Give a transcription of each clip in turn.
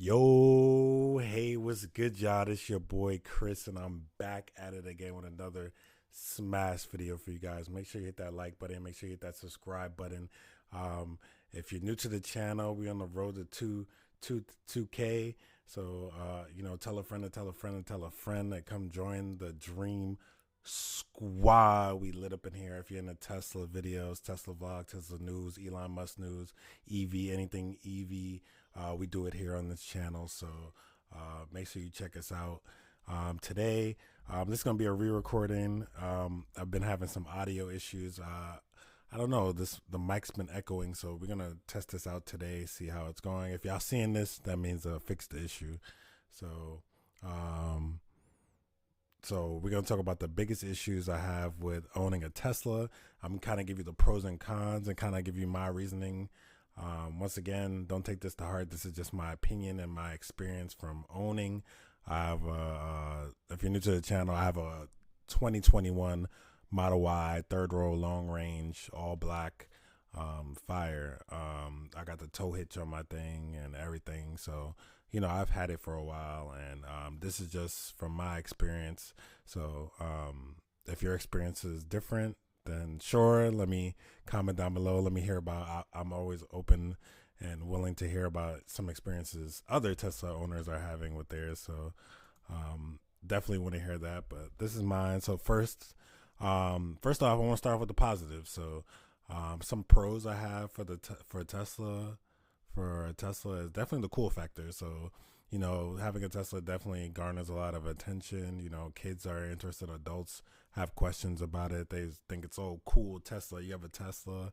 Yo, hey, what's good, y'all? It's your boy Chris, and I'm back at it again with another smash video for you guys. Make sure you hit that like button. Make sure you hit that subscribe button. Um, if you're new to the channel, we're on the road to 2K. So, tell a friend to tell a friend to tell a friend that come join the Dream Squad. We lit up in here. If you're into Tesla videos, Tesla vlog, Tesla news, Elon Musk news, EV, anything EV. We do it here on this channel, so make sure you check us out. Today, this is going to be a re-recording. I've been having some audio issues. I don't know, the mic's been echoing, so we're going to test this out today, see how it's going. If y'all seeing this, that means fix the issue. So we're going to talk about the biggest issues I have with owning a Tesla. I'm kind of give you the pros and cons and kind of give you my reasoning. Once again, don't take this to heart. This is just my opinion and my experience from owning. I have if you're new to the channel, I have a 2021 Model Y third row long range all black Fire. I got the tow hitch on my thing and everything. So, I've had it for a while, and this is just from my experience. So, if your experience is different, then sure, let me comment down below. Let me hear about. I'm always open and willing to hear about some experiences other Tesla owners are having with theirs. So definitely want to hear that. But this is mine. So first off, I want to start with the positives. So some pros I have for for Tesla is definitely the cool factor. So having a Tesla definitely garners a lot of attention. Kids are interested, adults have questions about it. They think it's so cool. Tesla, you have a Tesla,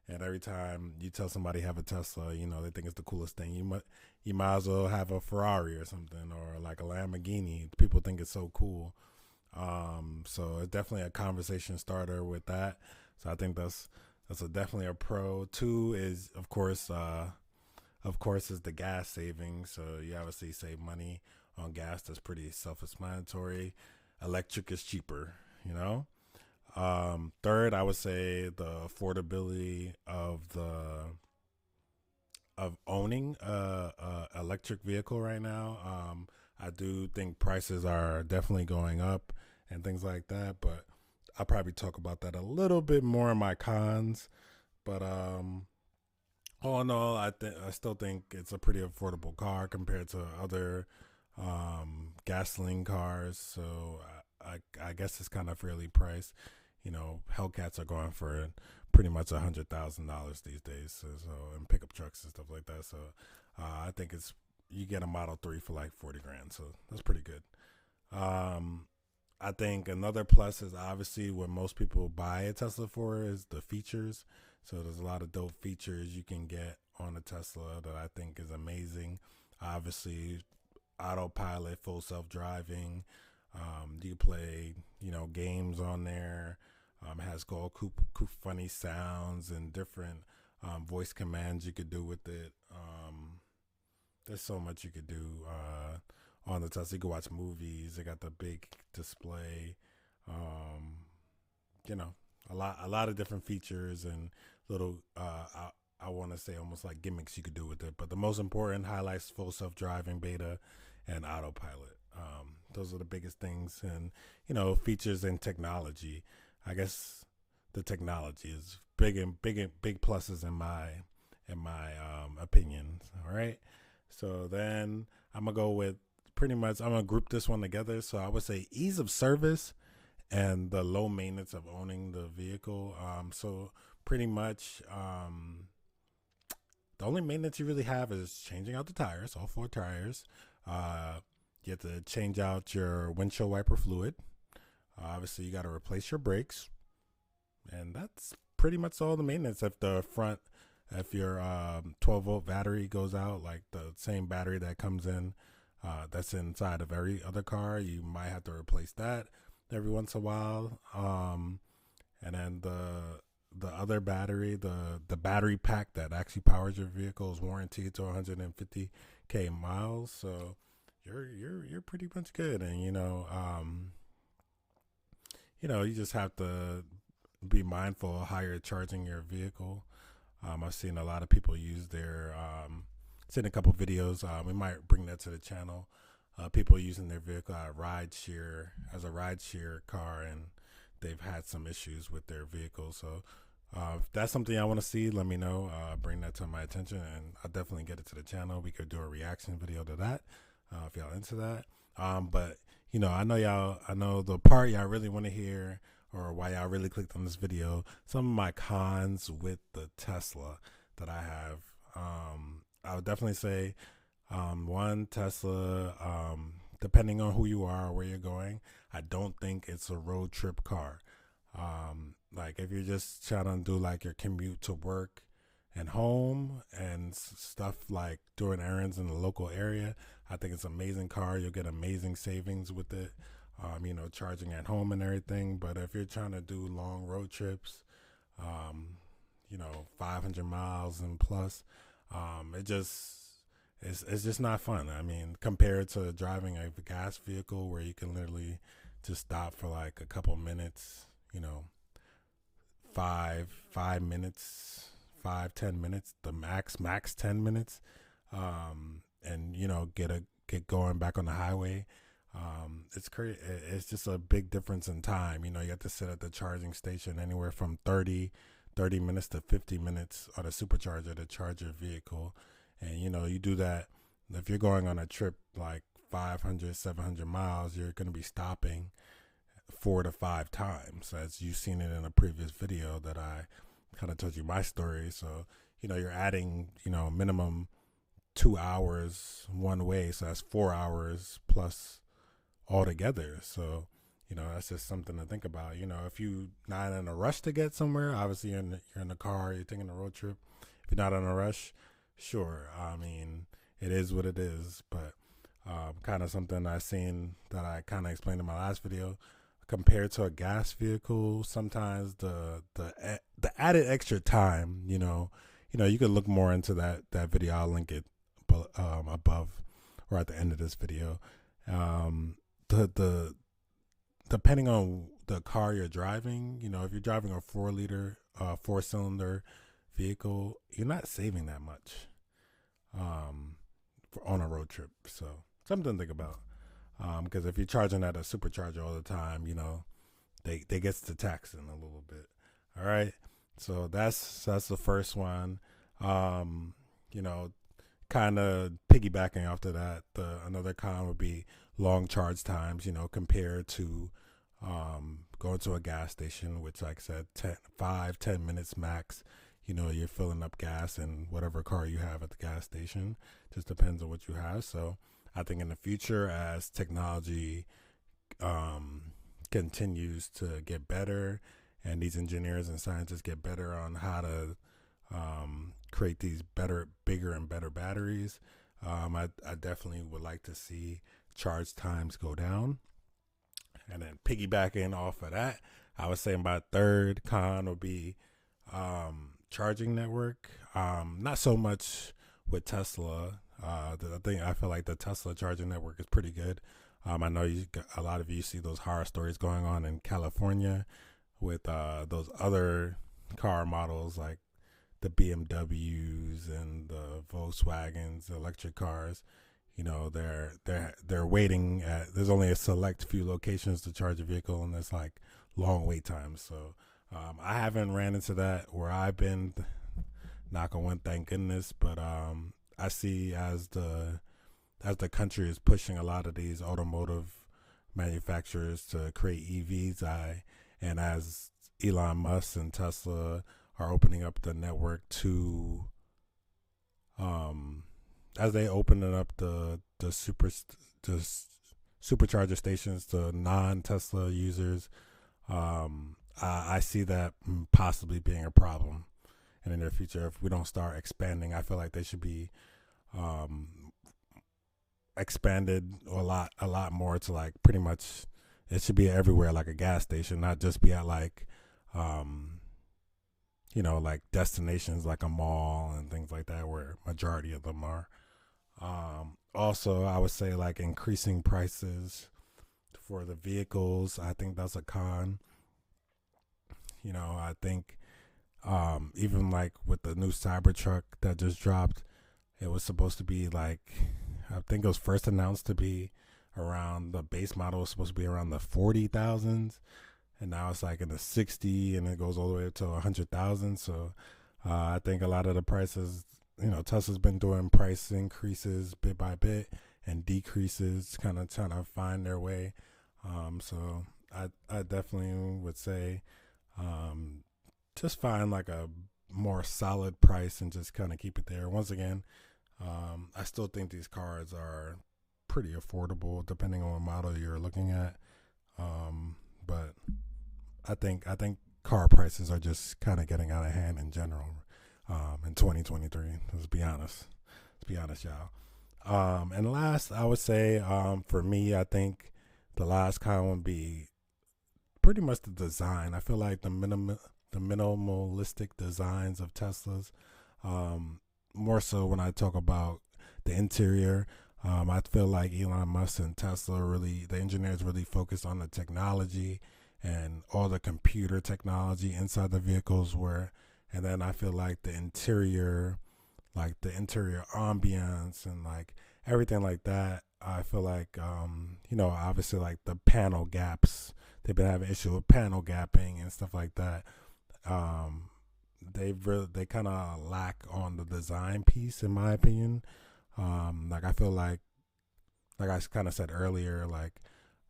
and every time you tell somebody you have a Tesla, they think it's the coolest thing. You might as well have a Ferrari or something, or like a Lamborghini. People think it's so cool. So it's definitely a conversation starter with that. So I think that's definitely a pro. Two is of course is the gas saving. So you obviously save money on gas. That's pretty self-explanatory. Electric is cheaper, Third, I would say the affordability of owning a electric vehicle right now. I do think prices are definitely going up and things like that, but I'll probably talk about that a little bit more in my cons. But all in all, I still think it's a pretty affordable car compared to other gasoline cars. So I guess it's kind of fairly priced. Hellcats are going for pretty much $100,000 these days. So and pickup trucks and stuff like that. So I think you get a Model 3 for like 40 grand. So that's pretty good. I think another plus is obviously what most people buy a Tesla for is the features. So there's a lot of dope features you can get on a Tesla that I think is amazing. Obviously, autopilot, full self-driving. You play, games on there. It has cool, funny sounds and different voice commands you could do with it. There's so much you could do on the Tesla. You can watch movies. They got the big display. A lot of different features and little I want to say almost like gimmicks you could do with it. But the most important highlights: full self-driving, beta, and autopilot. Those are the biggest things, and features and technology. I guess the technology is big pluses in my opinion. All right. So then I'm gonna go with I'm gonna group this one together. So I would say ease of service and the low maintenance of owning the vehicle. So pretty much the only maintenance you really have is changing out the tires, all four tires. You have to change out your windshield wiper fluid. Obviously, you got to replace your brakes, and that's pretty much all the maintenance. If your 12-volt battery goes out, like the same battery that comes in, that's inside of every other car, you might have to replace that every once in a while. And then the other battery, the battery pack that actually powers your vehicle is warranted to 150k miles. So you're pretty much good. And you just have to be mindful of how you're charging your vehicle. I've seen a lot of people use their seen a couple videos. We might bring that to the channel. People using their vehicle as a ride share car, and they've had some issues with their vehicle. So if that's something I want to see, let me know. Bring that to my attention, and I'll definitely get it to the channel. We could do a reaction video to that if y'all into that. But you know, I know the part y'all really want to hear, or why y'all really clicked on this video. Some of my cons with the Tesla that I have. I would definitely say, one, Tesla, depending on who you are or where you're going, I don't think it's a road trip car. Like if you're just trying to do like your commute to work and home and stuff, like doing errands in the local area, I think it's an amazing car. You'll get amazing savings with it, you know, charging at home and everything. But if you're trying to do long road trips, you know, 500 miles and plus, it's just not fun. I mean, compared to driving a gas vehicle where you can literally just stop for like a couple minutes, you know, 10 minutes, the max 10 minutes, and you know, get going back on the highway. It's crazy. It's just a big difference in time. You know, you have to sit at the charging station anywhere from 30 minutes to 50 minutes on a supercharger to charge your vehicle. And, you know, you do that. If you're going on a trip like 500, 700 miles, you're going to be stopping 4 to 5 times, as you've seen it in a previous video that I kind of told you my story. So, you know, you're adding, you know, minimum 2 hours one way. So that's 4 hours plus altogether. So, you know, that's just something to think about. You know, if you're not in a rush to get somewhere, obviously you're in the car, you're taking a road trip. If you're not in a rush, sure. I mean, it is what it is. But kind of something I seen that I kind of explained in my last video. Compared to a gas vehicle, sometimes the added extra time, you know, you can look more into that video. I'll link it above or at the end of this video. The depending on the car you're driving, you know, if you're driving a 4-cylinder vehicle, you're not saving that much on a road trip. So something to think about. Because if you're charging at a supercharger all the time, you know, they gets to taxing a little bit. All right. So that's the first one. You know, kind of piggybacking after that, another con would be long charge times, you know, compared to going to a gas station, which, like I said, 5-10 minutes max. You know, you're filling up gas in whatever car you have at the gas station. Just depends on what you have. So I think in the future, as technology continues to get better, and these engineers and scientists get better on how to create these bigger and better batteries, I definitely would like to see charge times go down. And then piggybacking off of that, I was saying my third con would be charging network. Not so much with Tesla. I feel like the Tesla charging network is pretty good. I know a lot of you see those horror stories going on in California with those other car models like the BMWs and the Volkswagens, the electric cars. You know, they're waiting at. There's only a select few locations to charge a vehicle, and there's like long wait times. So I haven't ran into that where I've been. Knock on wood, thank goodness. But I see as the country is pushing a lot of these automotive manufacturers to create EVs, and as Elon Musk and Tesla are opening up the network to, as they opening up the supercharger stations to non-Tesla users, I see that possibly being a problem in the near future if we don't start expanding. I feel like they should be expanded a lot more to like pretty much it should be everywhere, like a gas station, not just be at like you know, like destinations like a mall and things like that where majority of them are. Also, I would say like increasing prices for the vehicles. I think that's a con. You know, I think even like with the new Cybertruck that just dropped, It was supposed to be like, I think it was first announced to be around, the base model was supposed to be around the 40,000s, and now it's like in the 60, and it goes all the way up to 100,000. So I think a lot of the prices, Tesla's been doing price increases bit by bit and decreases, kind of trying to find their way. So I definitely would say, just find like a more solid price and just kind of keep it there. Once again, I still think these cars are pretty affordable depending on what model you're looking at. But I think car prices are just kind of getting out of hand in general in 2023. Let's be honest. Y'all. And last, I would say, for me, I think the last kind would be pretty much the design. I feel like the minimalistic designs of Teslas, more so when I talk about the interior. I feel like Elon Musk and Tesla the engineers really focus on the technology and all the computer technology inside the vehicles, and then I feel like the interior ambience and like everything like that, I feel like, obviously like the panel gaps, they've been having issue with panel gapping and stuff like that. They kind of lack on the design piece, in my opinion. Like I feel like I kind of said earlier, like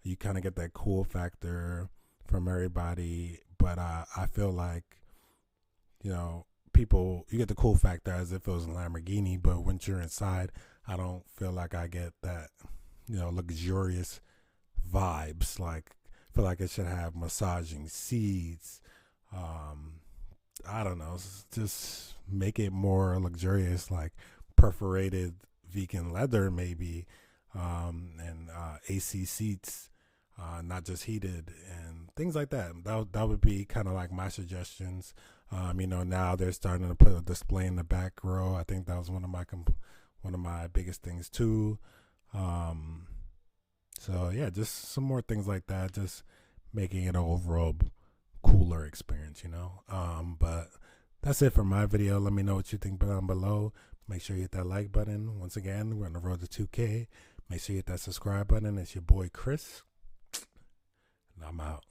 you kind of get that cool factor from everybody, but I feel like, you get the cool factor as if it was a Lamborghini, but once you're inside, I don't feel like I get that, luxurious vibes. Like I feel like it should have massaging seats. I don't know, just make it more luxurious, like perforated vegan leather maybe, and AC seats, not just heated, and things like that. That would be kind of like my suggestions. Now they're starting to put a display in the back row. I think that was one of my biggest things too. So yeah, just some more things like that, just making it an overall cooler experience, But that's it for my video. Let me know what you think down below. Make sure you hit that like button. Once again, we're on the road to 2K. Make sure you hit that subscribe button. It's your boy Chris, and I'm out.